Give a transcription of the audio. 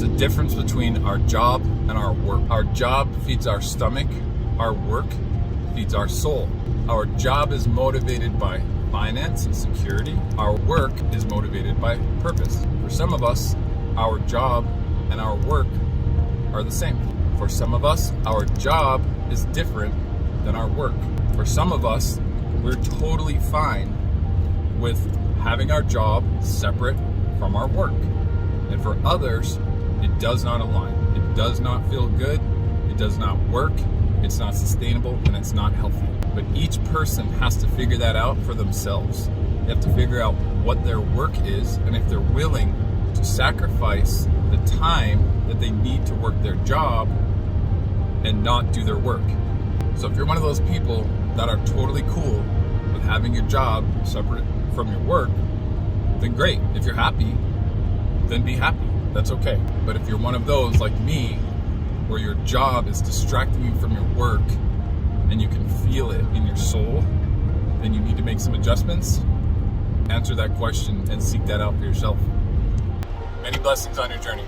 There's a difference between our job and our work. Our job feeds our stomach. Our work feeds our soul. Our job is motivated by finance and security. Our work is motivated by purpose. For some of us, our job and our work are the same. For some of us, our job is different than our work. For some of us, we're totally fine with having our job separate from our work. And for others, it does not align. It does not feel good. It does not work. It's not sustainable, and it's not healthy. But each person has to figure that out for themselves. They have to figure out what their work is, and if they're willing to sacrifice the time that they need to work their job and not do their work. So if you're one of those people that are totally cool with having your job separate from your work, then great. If you're happy, then be happy. That's okay. But if you're one of those like me, where your job is distracting you from your work and you can feel it in your soul, then you need to make some adjustments. Answer that question and seek that out for yourself. Many blessings on your journey.